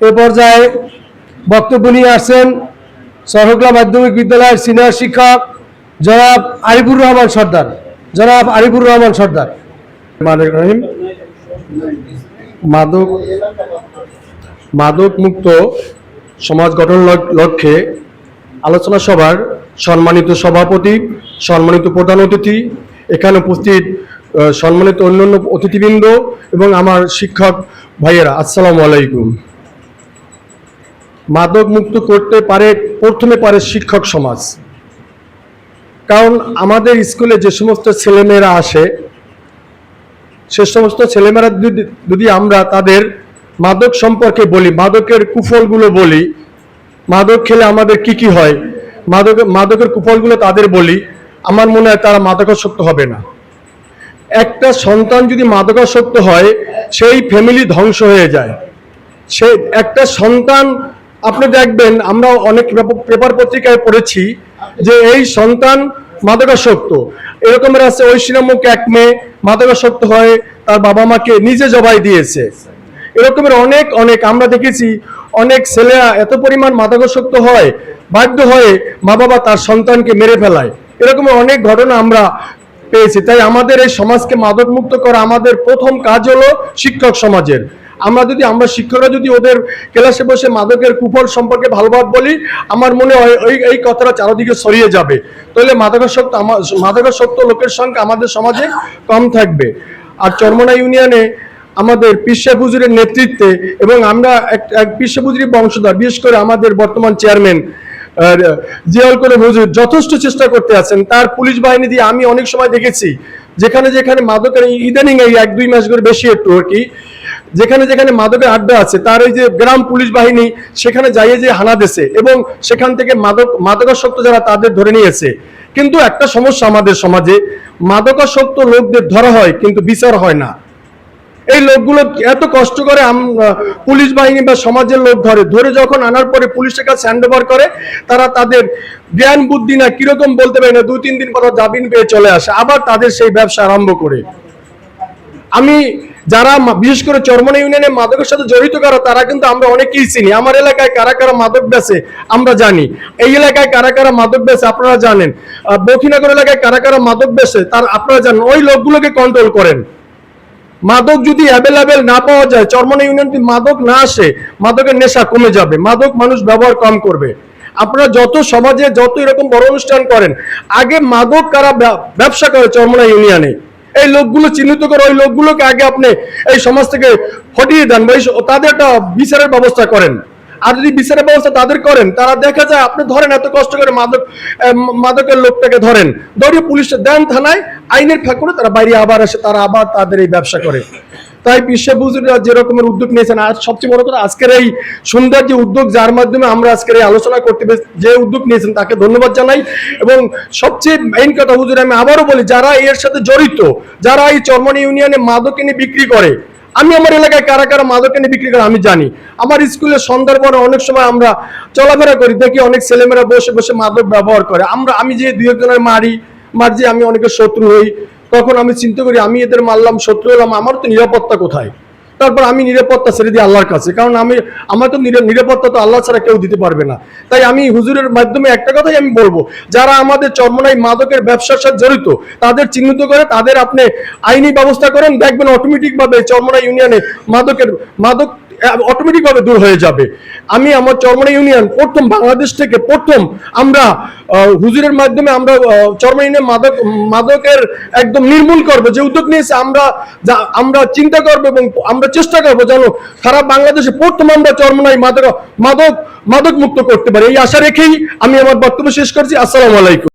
এ পর্যায়ে বক্তব্য নিয়ে আসছেন সরহকলা মাধ্যমিক বিদ্যালয়ের সিনিয়র শিক্ষক জনাব আরিফুর রহমান সর্দার। মাদক মুক্ত সমাজ গঠন লক্ষ্যে আলোচনা সভার সম্মানিত সভাপতি, সম্মানিত প্রধান অতিথি, এখানে উপস্থিত সম্মানিত অন্যান্য অতিথিবৃন্দ এবং আমার শিক্ষক ভাইয়েরা, আসসালামু আলাইকুম। মাদক মুক্ত করতে পারে প্রথমে শিক্ষক সমাজ। কারণ আমাদের স্কুলে যে সমস্ত ছেলেমেয়েরা আসে, সে সমস্ত ছেলেমেয়েরা যদি আমরা তাদের মাদক সম্পর্কে বলি, মাদকের কুফলগুলো বলি, মাদক খেলে আমাদের কি হয়, মাদকের কুফলগুলো তাদের বলি, আমার মনে হয় তারা মাদকাসক্ত হবে না। একটা সন্তান যদি মাদকাসক্ত হয়, সেই ফ্যামিলি ধ্বংস হয়ে যায়। সে একটা সন্তান, আপনি দেখবেন আমরা অনেক পেপার পত্রিকায় পড়েছি যে এই সন্তান মাদকাসক্ত। এরকমের আছে, ঐশী নামক এক মেয়ে মাদকাসক্ত হয়ে তার বাবা মাকে নিজে জবাই দিয়েছে। এরকমের অনেক আমরা দেখেছি। অনেক ছেলেরা এত পরিমাণ মাদকাসক্ত হয়, বাধ্য হয়ে মা বাবা তার সন্তানকে মেরে ফেলায়। এরকমের অনেক ঘটনা আমরা পেয়েছি। তাই আমাদের এই সমাজকে মাদক মুক্ত করা আমাদের প্রথম কাজ হলো শিক্ষক সমাজের। আমরা শিক্ষকরা যদি ওদের ক্লাসে বসে মাদকের কুফল সম্পর্কে ভালোভাবে বলি, আমার মনে হয় এই কথাটা চারদিকে ছড়িয়ে যাবে। তাহলে মাদকাসক্ত লোকের সংখ্যা আমাদের সমাজে কম থাকবে। আর চরমোনা ইউনিয়নে আমাদের পীর সাহেব হুজুরের নেতৃত্বে, এবং আমরা এক পীর সাহেব হুজুরের বংশধর, বিশেষ করে আমাদের বর্তমান চেয়ারম্যান জিয়াউল করিম হুজুর যথেষ্ট চেষ্টা করতে আছেন। তার পুলিশ বাহিনী দিয়ে আমি অনেক সময় দেখেছি যেখানে মাদকের ইদানিং এই 1-2 মাস করে বেশি একটু আর কি, যেখানে মাদকের আড্ডা আছে, তার এই যে গ্রাম পুলিশ বাহিনী সেখানে যে হানা দিয়েছে এবং সেখান থেকে মাদকাসক্ত যারা তাদের ধরে নিয়েছে। কিন্তু একটা সমস্যা আমাদের সমাজে, মাদকাসক্ত লোকদের ধরা হয় কিন্তু বিচার হয় না। এই লোকগুলো এত কষ্ট করে পুলিশ বাহিনী বা সমাজের লোক ধরে যখন আনার পরে পুলিশের কাছে হ্যান্ড ওভার করে, তারা তাদের জ্ঞান বুদ্ধি না কিরকম বলতে পারে না, 2-3 দিন পর জামিন পেয়ে চলে আসে, আবার তাদের সেই ব্যবসা আরম্ভ করে। আমি যারা বিশেষ করে চরমোনা ইউনিয়নে মাদকের সাথে জড়িত তারা কিন্তু আমরা অনেকেই চিনি। আমার এলাকায় কারা মাদক বেচে আমরা জানি, এই এলাকায় কারা মাদক বেচে আপনারা জানেন, বখিনগর এলাকায় কারা মাদক বেচে আপনারা জানেন। ওই লোকগুলোকে কন্ট্রোল করেন। মাদক যদি অ্যাভেলেবেল না পাওয়া যায়, চরমোনা ইউনিয়ন যদি মাদক না আসে, মাদকের নেশা কমে যাবে, মাদক মানুষ ব্যবহার কম করবে। আপনারা যত সমাজে যত এরকম বড় অনুষ্ঠান করেন, আগে মাদক কারা ব্যবসা করে চরমোনা ইউনিয়নে, এই লোকগুলো চিহ্নিত করে ওই লোকগুলোকে আগে আপনি এই সমাজ থেকে হটিয়ে দেন, তাদের একটা বিচারের ব্যবস্থা করেন। আর যদি বিচারের ব্যবস্থা তাদের করেন, তারা দেখা যায় আপনি ধরেন এত কষ্ট করে মাদকের লোকটাকে ধরিয়ে পুলিশে দেন থানায়, আইনের ফাঁকরে তারা বাইরে আবার আসে, তারা আবার তাদের এই ব্যবসা করে। তাই পীর সাহেব হুজুররা যে রকমের উদ্যোগ নিয়েছেন, আর সবচেয়ে বড় কথা আজকের এই সুন্দর যে উদ্যোগ, যার মাধ্যমে আমরা আজকের এই আলোচনা করতে যে উদ্যোগ নিয়েছেন তাকে ধন্যবাদ জানাই। এবং সবচেয়ে মেইন কথা হুজুর, আমি আবারও বলি, যারা এর সাথে জড়িত, যারা এই চরমোনা ইউনিয়নে মাদক এনে বিক্রি করে, আমি আমার এলাকায় কারা মাদক এনে বিক্রি করে আমি জানি। আমার স্কুলে সন্ধ্যার পরে অনেক সময় আমরা চলাফেরা করি, দেখি অনেক ছেলেমেয়েরা বসে বসে মাদক ব্যবহার করে। আমি যে 2-1 জনের যে আমি অনেকের শত্রু হই, তখন আমি চিন্তা করি আমি এদের মারলাম, শত্রু হলাম, আমার তো নিরাপত্তা কোথায়? তারপর আমি নিরাপত্তা ছেড়ে দিই আল্লাহর কাছে, কারণ আমার তো নিরাপত্তা তো আল্লাহ ছাড়া কেউ দিতে পারবে না। তাই আমি হুজুরের মাধ্যমে একটা কথাই আমি বলবো, যারা আমাদের চরমোনাই মাদকের ব্যবসার সাথে জড়িত তাদের চিহ্নিত করে তাদের আপনি আইনি ব্যবস্থা করেন, দেখবেন অটোমেটিক ভাবে চরমোনা ইউনিয়নে মাদক অটোমেটিক ভাবে দূর হয়ে যাবে। আমি আমার চরমোনা ইউনিয়ন বাংলাদেশ থেকে আমরা হুজুরের মাধ্যমে আমরা চরমোনা ইউনিয়ন মাদকের একদম নির্মূল করব যে উদ্যোগ নিয়েছে, আমরা চিন্তা করব এবং আমরা চেষ্টা করবো যেন সারা বাংলাদেশে আমরা চরমোনাই মাদক মুক্ত করতে পারি। এই আশা রেখেই আমি আমার বক্তব্য শেষ করছি। আসসালামু আলাইকুম।